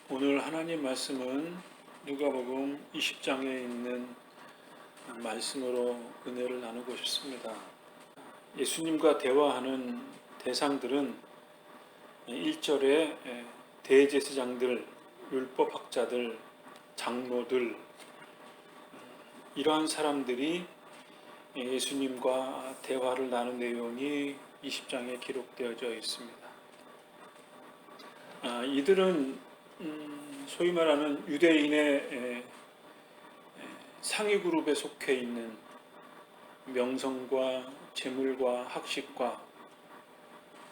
오늘 하나님 말씀은 누가복음 20장에 있는 말씀으로 은혜를 나누고 싶습니다. 예수님과 대화하는 대상들은 1절에 대제사장들, 율법학자들, 장로들, 이러한 사람들이 예수님과 대화를 나눈 내용이 20장에 기록되어져 있습니다. 이들은 소위 말하는 유대인의 상위 그룹에 속해 있는 명성과 재물과 학식과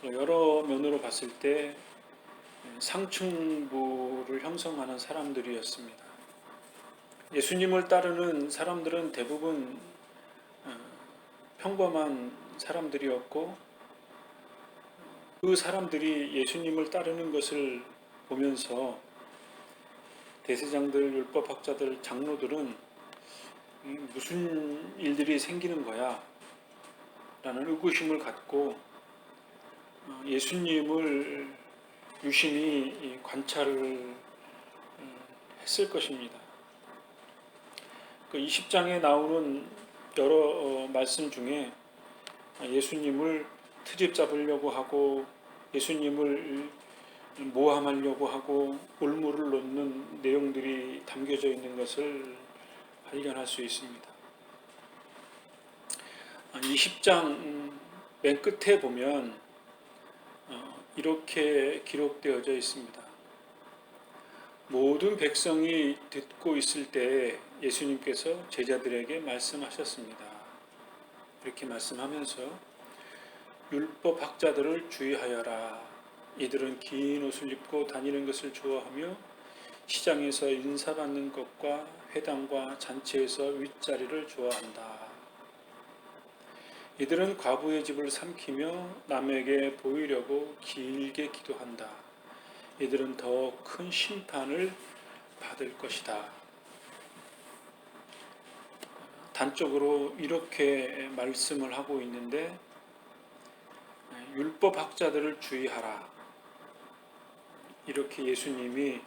여러 면으로 봤을 때 상층부를 형성하는 사람들이었습니다. 예수님을 따르는 사람들은 대부분 평범한 사람들이었고, 그 사람들이 예수님을 따르는 것을 보면서 대제사장들, 율법학자들, 장로들은 무슨 일들이 생기는 거야? 라는 의구심을 갖고 예수님을 유심히 관찰을 했을 것입니다. 그 20장에 나오는 여러 말씀 중에 예수님을 트집 잡으려고 하고 예수님을 모함하려고 하고 올무를 놓는 내용들이 담겨져 있는 것을 발견할 수 있습니다. 20장 맨 끝에 보면 이렇게 기록되어져 있습니다. 모든 백성이 듣고 있을 때 예수님께서 제자들에게 말씀하셨습니다. 이렇게 말씀하면서 율법학자들을 주의하여라. 이들은 긴 옷을 입고 다니는 것을 좋아하며 시장에서 인사받는 것과 회당과 잔치에서 윗자리를 좋아한다. 이들은 과부의 집을 삼키며 남에게 보이려고 길게 기도한다. 이들은 더 큰 심판을 받을 것이다. 단적으로 이렇게 말씀을 하고 있는데, 율법학자들을 주의하라. 이렇게 예수님이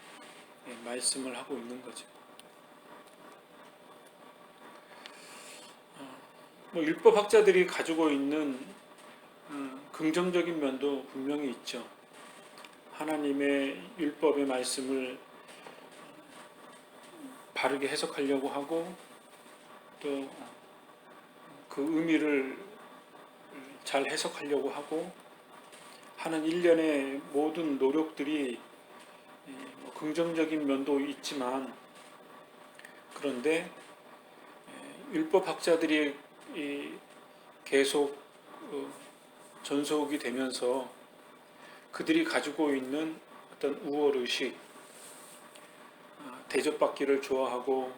말씀을 하고 있는 거죠. 율법학자들이 가지고 있는 긍정적인 면도 분명히 있죠. 하나님의 율법의 말씀을 바르게 해석하려고 하고 또 그 의미를 잘 해석하려고 하고 하는 일련의 모든 노력들이 긍정적인 면도 있지만, 그런데 율법학자들이 계속 전속이 되면서 그들이 가지고 있는 어떤 우월의식, 대접받기를 좋아하고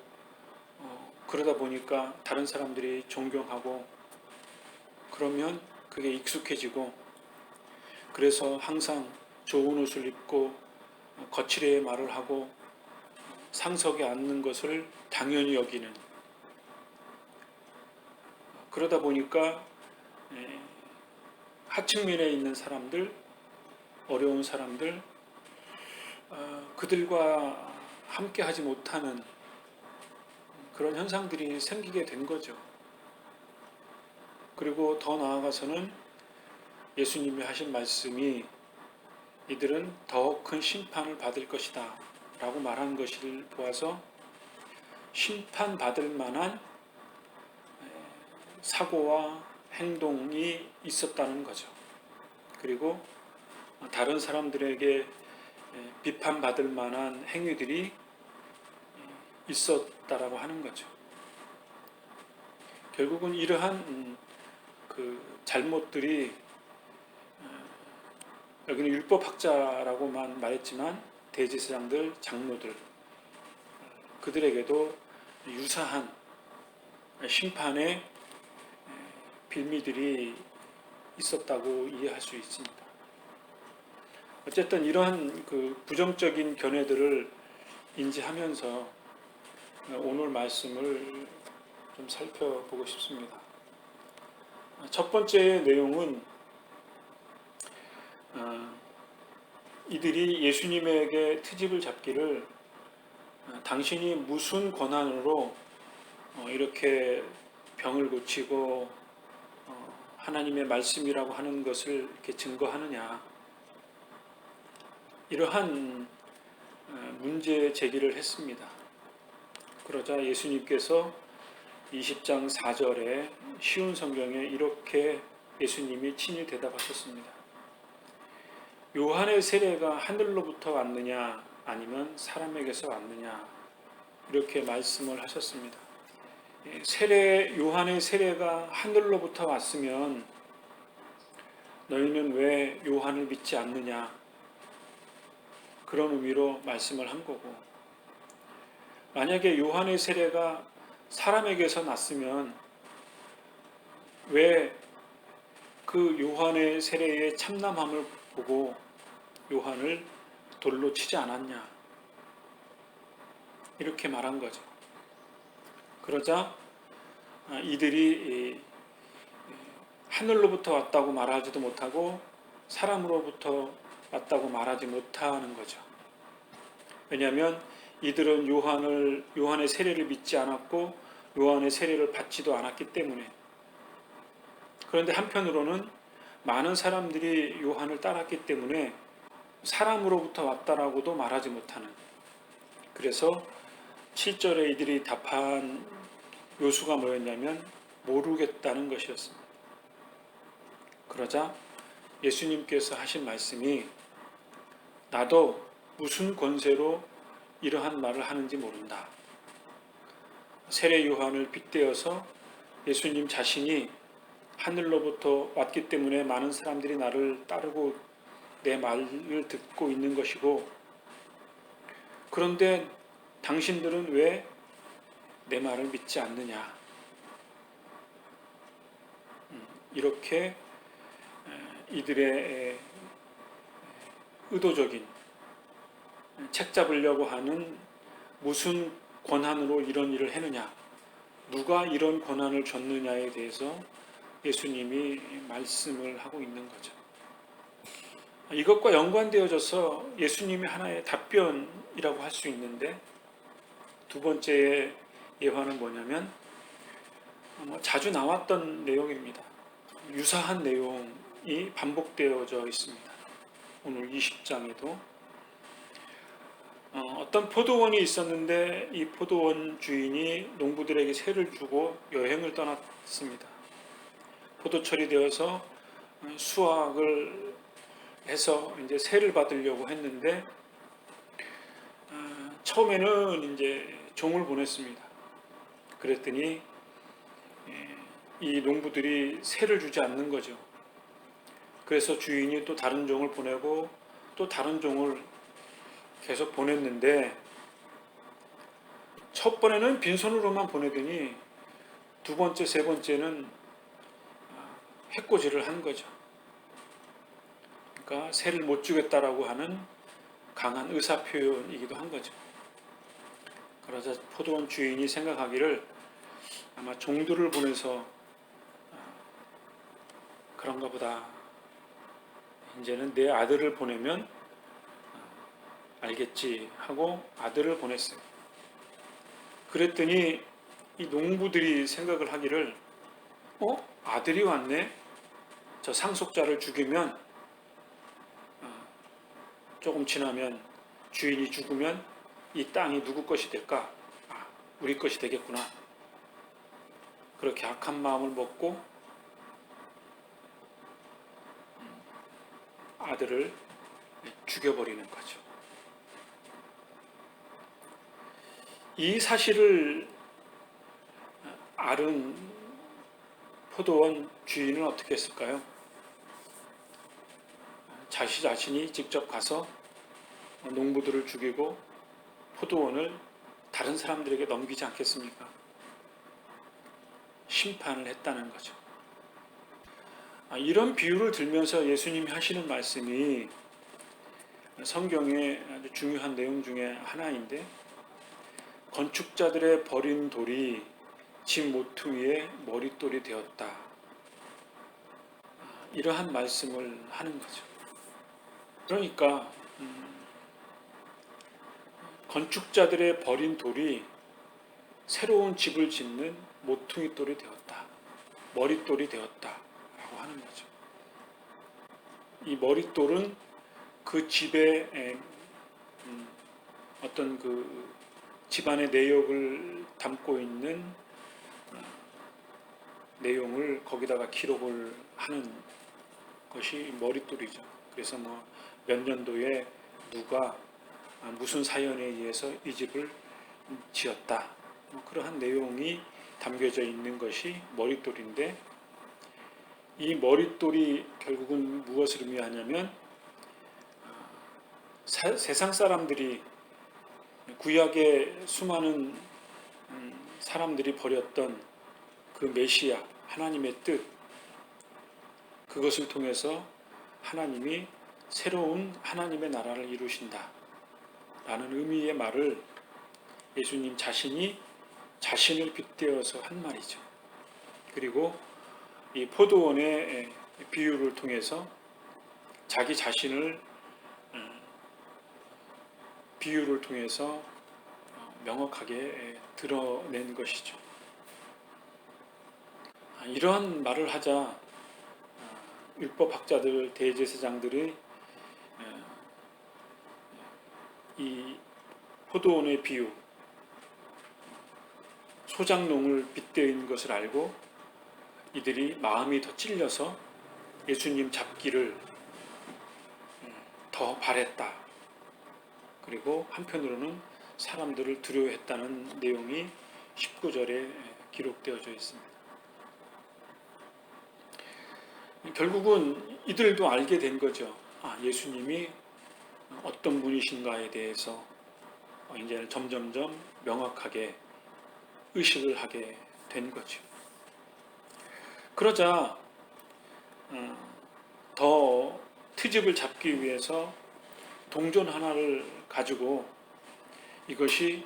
그러다 보니까 다른 사람들이 존경하고 그러면 그게 익숙해지고, 그래서 항상 좋은 옷을 입고 거칠게 말을 하고 상석에 앉는 것을 당연히 여기는, 그러다 보니까 하층면에 있는 사람들, 어려운 사람들, 그들과 함께 하지 못하는 그런 현상들이 생기게 된 거죠. 그리고 더 나아가서는 예수님이 하신 말씀이 이들은 더 큰 심판을 받을 것이다 라고 말한 것을 보아서 심판받을 만한 사고와 행동이 있었다는 거죠. 그리고 다른 사람들에게 비판받을 만한 행위들이 있었다라고 하는 거죠. 결국은 이러한 그 잘못들이, 여기는 율법학자라고만 말했지만 대제사장들, 장로들, 그들에게도 유사한 심판의 빌미들이 있었다고 이해할 수 있습니다. 어쨌든 이러한 그 부정적인 견해들을 인지하면서 오늘 말씀을 좀 살펴보고 싶습니다. 첫 번째 내용은 이들이 예수님에게 트집을 잡기를 당신이 무슨 권한으로 이렇게 병을 고치고 하나님의 말씀이라고 하는 것을 이렇게 증거하느냐, 이러한 문제 제기를 했습니다. 그러자 예수님께서 20장 4절에 쉬운 성경에 이렇게 예수님이 친히 대답하셨습니다. 요한의 세례가 하늘로부터 왔느냐 아니면 사람에게서 왔느냐, 이렇게 말씀을 하셨습니다. 요한의 세례가 하늘로부터 왔으면 너희는 왜 요한을 믿지 않느냐, 그런 의미로 말씀을 한 거고, 만약에 요한의 세례가 사람에게서 났으면 왜 그 요한의 세례의 참남함을 보고 요한을 돌로 치지 않았냐, 이렇게 말한 거죠. 그러자 이들이 하늘로부터 왔다고 말하지도 못하고 사람으로부터 왔다고 말하지 못하는 거죠. 왜냐하면 이들은 요한의 세례를 믿지 않았고 요한의 세례를 받지도 않았기 때문에. 그런데 한편으로는 많은 사람들이 요한을 따랐기 때문에 사람으로부터 왔다라고도 말하지 못하는, 그래서 7절에 이들이 답한 요수가 뭐였냐면 모르겠다는 것이었습니다. 그러자 예수님께서 하신 말씀이 나도 무슨 권세로 이러한 말을 하는지 모른다. 세례 요한을 빗대어서 예수님 자신이 하늘로부터 왔기 때문에 많은 사람들이 나를 따르고 내 말을 듣고 있는 것이고, 그런데 당신들은 왜 내 말을 믿지 않느냐, 이렇게 이들의 의도적인 책 잡으려고 하는 무슨 권한으로 이런 일을 했느냐, 누가 이런 권한을 줬느냐에 대해서 예수님이 말씀을 하고 있는 거죠. 이것과 연관되어져서 예수님이 하나의 답변이라고 할 수 있는데, 두 번째의 예화는 뭐냐면 자주 나왔던 내용입니다. 유사한 내용이 반복되어져 있습니다. 오늘 20장에도 어떤 포도원이 있었는데 이 포도원 주인이 농부들에게 세를 주고 여행을 떠났습니다. 포도철이 되어서 수확을 해서 이제 세를 받으려고 했는데 처음에는 이제 종을 보냈습니다. 그랬더니 이 농부들이 세를 주지 않는 거죠. 그래서 주인이 또 다른 종을 보내고 또 다른 종을 계속 보냈는데 첫 번에는 빈손으로만 보내더니 두 번째, 세 번째는 해코지를 한 거죠. 그러니까 세를 못 주겠다라고 하는 강한 의사 표현이기도 한 거죠. 그러자 포도원 주인이 생각하기를 아마 종들을 보내서 그런가 보다. 이제는 내 아들을 보내면 알겠지 하고 아들을 보냈어요. 그랬더니 이 농부들이 생각을 하기를 아들이 왔네? 저 상속자를 죽이면 조금 지나면 주인이 죽으면 이 땅이 누구 것이 될까? 우리 것이 되겠구나. 그렇게 악한 마음을 먹고 아들을 죽여버리는 거죠. 이 사실을 알은 포도원 주인은 어떻게 했을까요? 자신이 직접 가서 농부들을 죽이고 포도원을 다른 사람들에게 넘기지 않겠습니까? 심판을 했다는 거죠. 이런 비유를 들면서 예수님이 하시는 말씀이 성경의 아주 중요한 내용 중에 하나인데, 건축자들의 버린 돌이 집 모퉁이의 머릿돌이 되었다. 이러한 말씀을 하는 거죠. 그러니까 건축자들의 버린 돌이 새로운 집을 짓는 모퉁이 돌이 되었다. 머릿돌이 되었다라고 하는 거죠. 이 머릿돌은 그 집의 어떤 그 집안의 내역을 담고 있는 내용을 거기다가 기록을 하는 것이 머릿돌이죠. 그래서 뭐 몇 년도에 누가 무슨 사연에 의해서 이 집을 지었다. 뭐 그러한 내용이 담겨져 있는 것이 머릿돌인데, 이 머릿돌이 결국은 무엇을 의미하냐면 세상 사람들이, 구약의 수많은 사람들이 버렸던 그 메시아, 하나님의 뜻, 그것을 통해서 하나님이 새로운 하나님의 나라를 이루신다 라는 의미의 말을 예수님 자신이 자신을 빗대어서 한 말이죠. 그리고 이 포도원의 비유를 통해서 자기 자신을 비유를 통해서 명확하게 드러낸 것이죠. 이러한 말을 하자 율법학자들, 대제사장들의 이 포도원의 비유, 소작농을 빗대인 것을 알고 이들이 마음이 더 찔려서 예수님 잡기를 더 바랬다. 그리고 한편으로는 사람들을 두려워했다는 내용이 19절에 기록되어져 있습니다. 결국은 이들도 알게 된 거죠. 예수님이 어떤 분이신가에 대해서 이제 점점점 명확하게 의식을 하게 된 거죠. 그러자 더 트집을 잡기 위해서 동전 하나를 가지고 이것이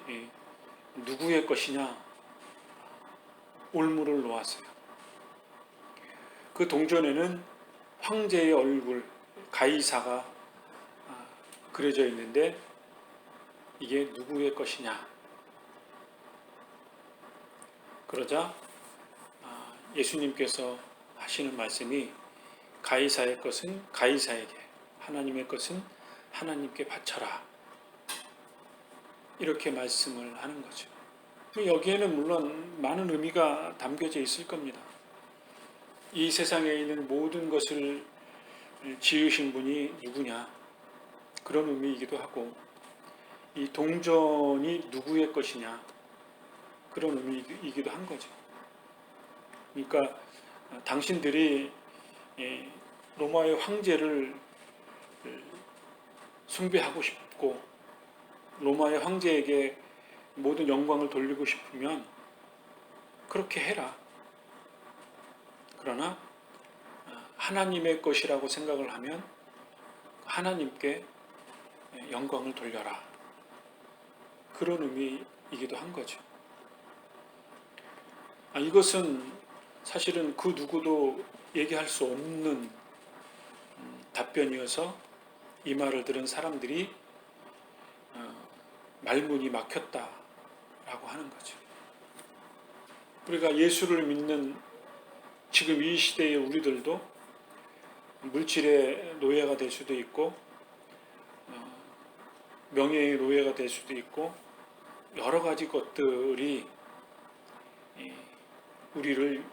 누구의 것이냐 올무를 놓았어요. 그 동전에는 황제의 얼굴, 가이사가 그려져 있는데 이게 누구의 것이냐. 그러자 예수님께서 하시는 말씀이 가이사의 것은 가이사에게, 하나님의 것은 하나님께 바쳐라. 이렇게 말씀을 하는 거죠. 여기에는 물론 많은 의미가 담겨져 있을 겁니다. 이 세상에 있는 모든 것을 지으신 분이 누구냐, 그런 의미이기도 하고, 이 동전이 누구의 것이냐, 그런 의미이기도 한 거죠. 그러니까 당신들이 로마의 황제를 숭배하고 싶고 로마의 황제에게 모든 영광을 돌리고 싶으면 그렇게 해라. 그러나 하나님의 것이라고 생각을 하면 하나님께 영광을 돌려라. 그런 의미이기도 한 거죠. 이것은 사실은 그 누구도 얘기할 수 없는 답변이어서 이 말을 들은 사람들이 말문이 막혔다라고 하는 거죠. 우리가 예수를 믿는 지금 이 시대의 우리들도 물질의 노예가 될 수도 있고 명예의 노예가 될 수도 있고 여러 가지 것들이 우리를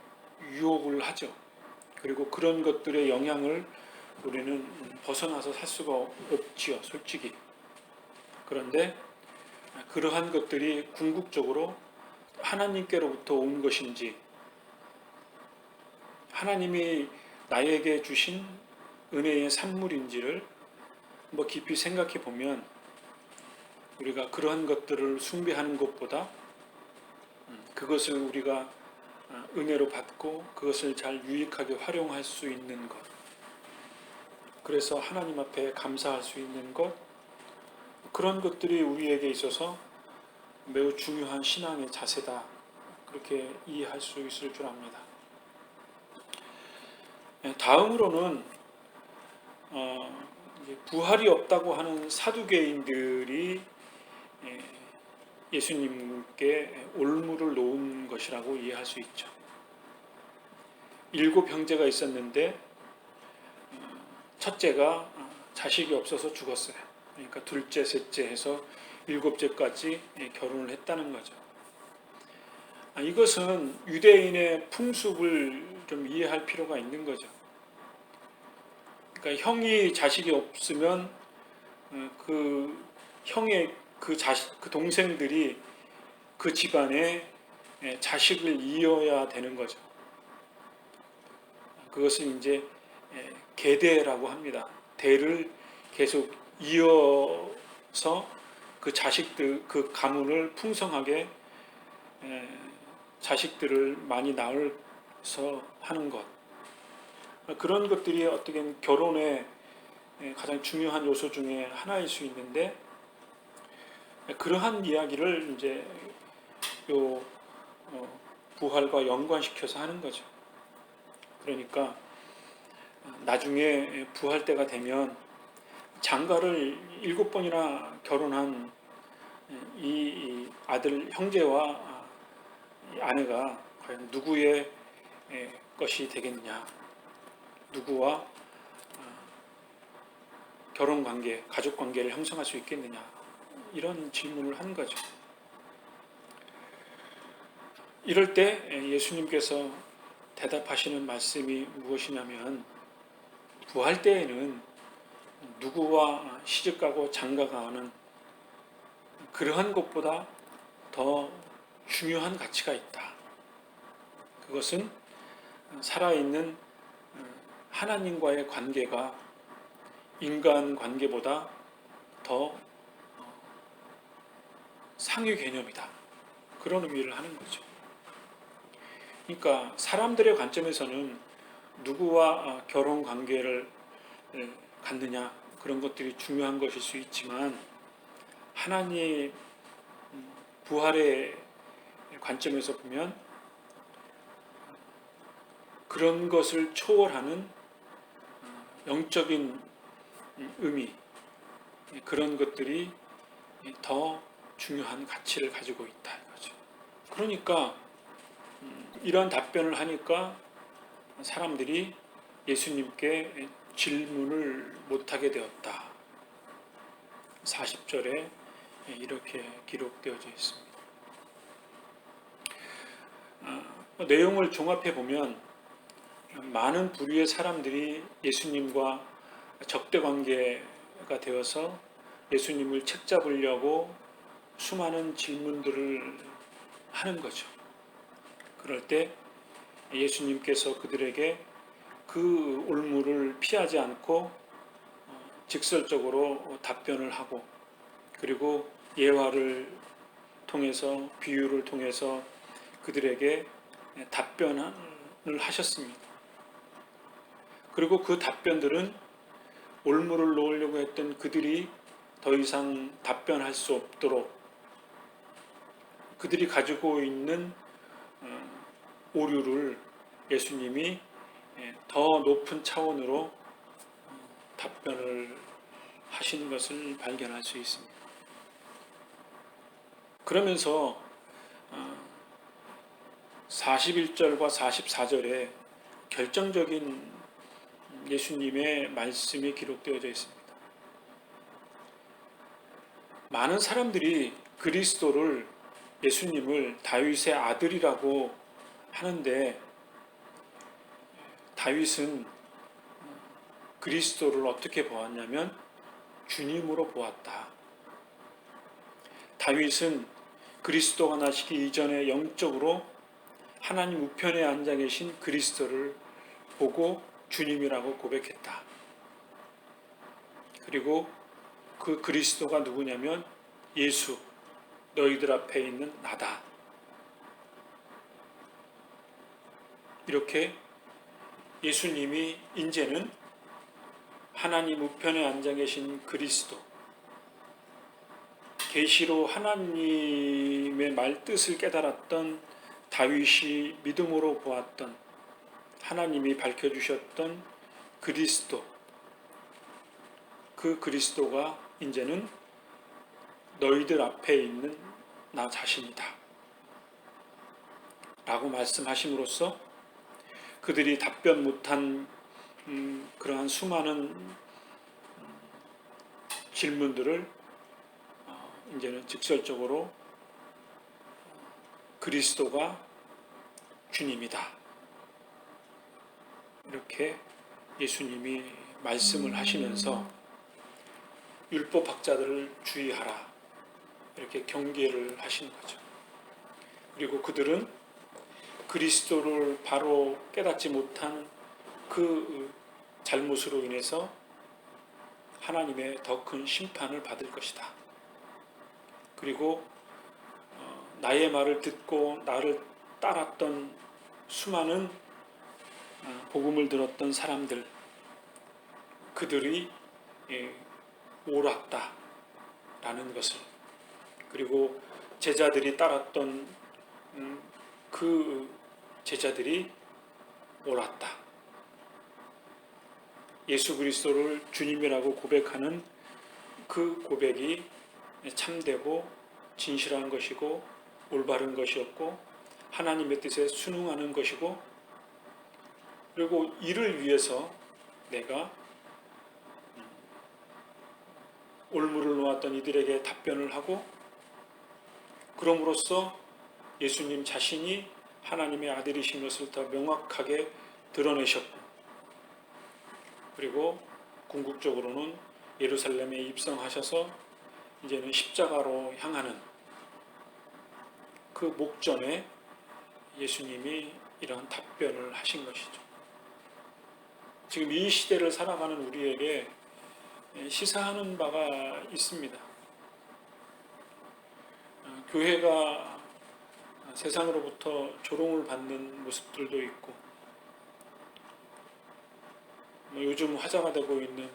유혹을 하죠. 그리고 그런 것들의 영향을 우리는 벗어나서 살 수가 없지요, 솔직히. 그런데 그러한 것들이 궁극적으로 하나님께로부터 온 것인지, 하나님이 나에게 주신 은혜의 산물인지를 깊이 생각해 보면 우리가 그러한 것들을 숭배하는 것보다 그것을 우리가 은혜로 받고 그것을 잘 유익하게 활용할 수 있는 것, 그래서 하나님 앞에 감사할 수 있는 것, 그런 것들이 우리에게 있어서 매우 중요한 신앙의 자세다, 그렇게 이해할 수 있을 줄 압니다. 다음으로는 이제 부활이 없다고 하는 사두개인들이 예수님께 올무를 놓은 것이라고 이해할 수 있죠. 7 형제가 있었는데 첫째가 자식이 없어서 죽었어요. 그러니까 둘째, 셋째 해서 7째까지 결혼을 했다는 거죠. 이것은 유대인의 풍습을 좀 이해할 필요가 있는 거죠. 그러니까 형이 자식이 없으면 그 형의 그 동생들이 그 집안에 자식을 이어야 되는 거죠. 그것은 이제 계대라고 합니다. 대를 계속 이어서 그 자식들, 그 가문을 풍성하게 자식들을 많이 낳아서 하는 것. 그런 것들이 어떻게 보면 결혼의 가장 중요한 요소 중에 하나일 수 있는데, 그러한 이야기를 이제 요 부활과 연관시켜서 하는 거죠. 그러니까 나중에 부활 때가 되면 장가를 7번이나 결혼한 이 아들 형제와 아내가 과연 누구의 것이 되겠냐, 누구와 결혼관계, 가족관계를 형성할 수 있겠느냐, 이런 질문을 하는 거죠. 이럴 때 예수님께서 대답하시는 말씀이 무엇이냐면, 부활 때에는 누구와 시집가고 장가가 하는 그러한 것보다 더 중요한 가치가 있다. 그것은 살아있는 하나님과의 관계가 인간 관계보다 더 상위 개념이다. 그런 의미를 하는 거죠. 그러니까 사람들의 관점에서는 누구와 결혼 관계를 갖느냐, 그런 것들이 중요한 것일 수 있지만, 하나님 부활의 관점에서 보면 그런 것을 초월하는 영적인 의미, 그런 것들이 더 중요한 가치를 가지고 있다 이거죠. 그러니까 이런 답변을 하니까 사람들이 예수님께 질문을 못하게 되었다. 40절에 이렇게 기록되어져 있습니다. 내용을 종합해 보면 많은 부류의 사람들이 예수님과 적대 관계가 되어서 예수님을 책잡으려고 수많은 질문들을 하는 거죠. 그럴 때 예수님께서 그들에게 그 올무를 피하지 않고 직설적으로 답변을 하고, 그리고 예화를 통해서, 비유를 통해서 그들에게 답변을 하셨습니다. 그리고 그 답변들은 올무를 놓으려고 했던 그들이 더 이상 답변할 수 없도록 그들이 가지고 있는 오류를 예수님이 더 높은 차원으로 답변을 하시는 것을 발견할 수 있습니다. 그러면서 41절과 44절에 결정적인 예수님의 말씀이 기록되어져 있습니다. 많은 사람들이 그리스도를, 예수님을 다윗의 아들이라고 하는데, 다윗은 그리스도를 어떻게 보았냐면 주님으로 보았다. 다윗은 그리스도가 나시기 이전에 영적으로 하나님 우편에 앉아 계신 그리스도를 보고 주님이라고 고백했다. 그리고 그 그리스도가 누구냐면 예수, 너희들 앞에 있는 나다. 이렇게 예수님이 이제는 하나님 우편에 앉아 계신 그리스도, 계시로 하나님의 말 뜻을 깨달았던 다윗이 믿음으로 보았던, 하나님이 밝혀주셨던 그리스도, 그 그리스도가 이제는 너희들 앞에 있는 나 자신이다 라고 말씀하심으로써 그들이 답변 못한 그러한 수많은 질문들을 이제는 직설적으로 그리스도가 주님이다 이렇게 예수님이 말씀을 하시면서 율법학자들을 주의하라 이렇게 경계를 하신 거죠. 그리고 그들은 그리스도를 바로 깨닫지 못한 그 잘못으로 인해서 하나님의 더 큰 심판을 받을 것이다. 그리고 나의 말을 듣고 나를 따랐던 수많은 복음을 들었던 사람들, 그들이 옳았다라는 것을, 그리고 제자들이 따랐던 그 제자들이 옳았다. 예수 그리스도를 주님이라고 고백하는 그 고백이 참되고 진실한 것이고 올바른 것이었고 하나님의 뜻에 순응하는 것이고, 그리고 이를 위해서 내가 올무를 놓았던 이들에게 답변을 하고, 그럼으로써 예수님 자신이 하나님의 아들이신 것을 더 명확하게 드러내셨고, 그리고 궁극적으로는 예루살렘에 입성하셔서 이제는 십자가로 향하는 그 목전에 예수님이 이러한 답변을 하신 것이죠. 지금 이 시대를 살아가는 우리에게 시사하는 바가 있습니다. 교회가 세상으로부터 조롱을 받는 모습들도 있고, 요즘 화제가 되고 있는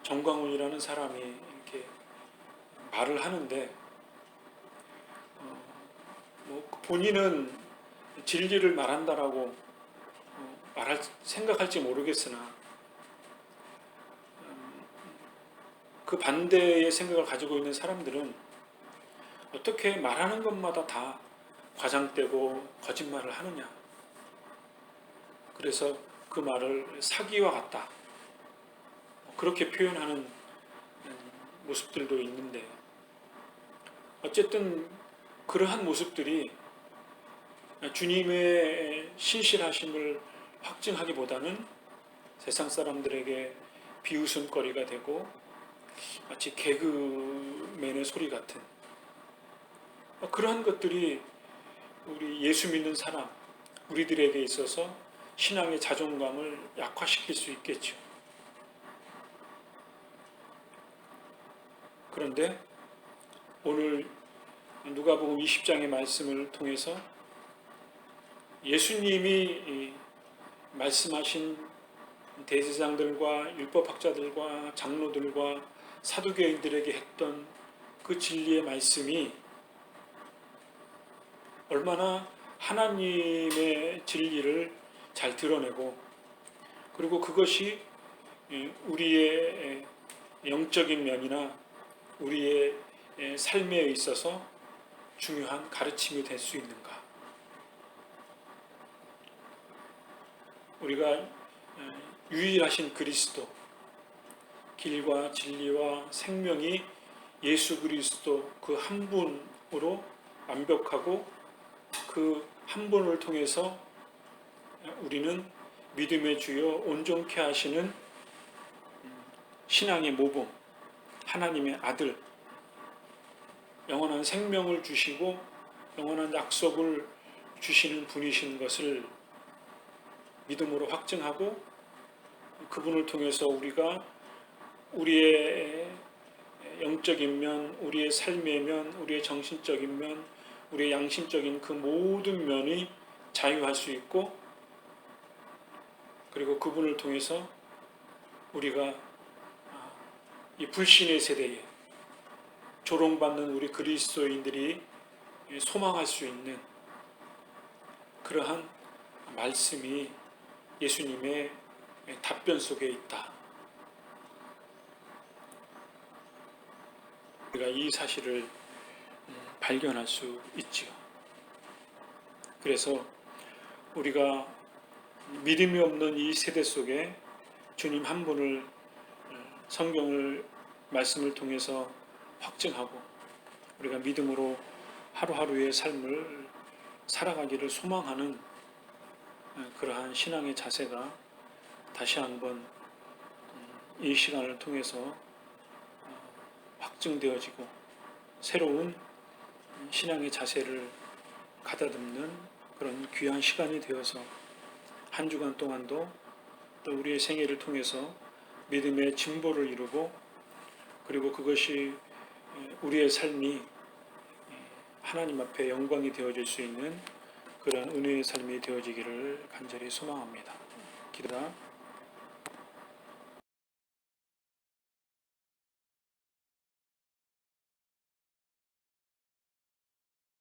정광훈이라는 사람이 이렇게 말을 하는데, 본인은 진리를 말한다라고 생각할지 모르겠으나 그 반대의 생각을 가지고 있는 사람들은 어떻게 말하는 것마다 다 과장되고 거짓말을 하느냐, 그래서 그 말을 사기와 같다 그렇게 표현하는 모습들도 있는데, 어쨌든 그러한 모습들이 주님의 신실하심을 확증하기보다는 세상 사람들에게 비웃음거리가 되고 마치 개그맨의 소리 같은 그러한 것들이 우리 예수 믿는 사람, 우리들에게 있어서 신앙의 자존감을 약화시킬 수 있겠죠. 그런데 오늘 누가복음 20장의 말씀을 통해서 예수님이 말씀하신 대제사장들과 율법학자들과 장로들과 사두개인들에게 했던 그 진리의 말씀이 얼마나 하나님의 진리를 잘 드러내고, 그리고 그것이 우리의 영적인 면이나 우리의 삶에 있어서 중요한 가르침이 될 수 있는가. 우리가 유일하신 그리스도, 길과 진리와 생명이 예수 그리스도 그 한 분으로 완벽하고, 그 한 분을 통해서 우리는 믿음의 주여 온전케 하시는 신앙의 모범, 하나님의 아들, 영원한 생명을 주시고 영원한 약속을 주시는 분이신 것을 믿음으로 확증하고, 그분을 통해서 우리가 우리의 영적인 면, 우리의 삶의 면, 우리의 정신적인 면, 우리의 양심적인 그 모든 면이 자유할 수 있고, 그리고 그분을 통해서 우리가 이 불신의 세대에 조롱받는 우리 그리스도인들이 소망할 수 있는 그러한 말씀이 예수님의 답변 속에 있다. 우리가 이 사실을 발견할 수 있지요. 그래서 우리가 믿음이 없는 이 세대 속에 주님 한 분을 성경을 말씀을 통해서 확증하고 우리가 믿음으로 하루하루의 삶을 살아가기를 소망하는 그러한 신앙의 자세가 다시 한번 이 시간을 통해서 확증되어지고 새로운 신앙의 자세를 가다듬는 그런 귀한 시간이 되어서 한 주간 동안도 또 우리의 생애를 통해서 믿음의 진보를 이루고 그리고 그것이 우리의 삶이 하나님 앞에 영광이 되어질 수 있는 그런 은혜의 삶이 되어지기를 간절히 소망합니다. 기도합니다.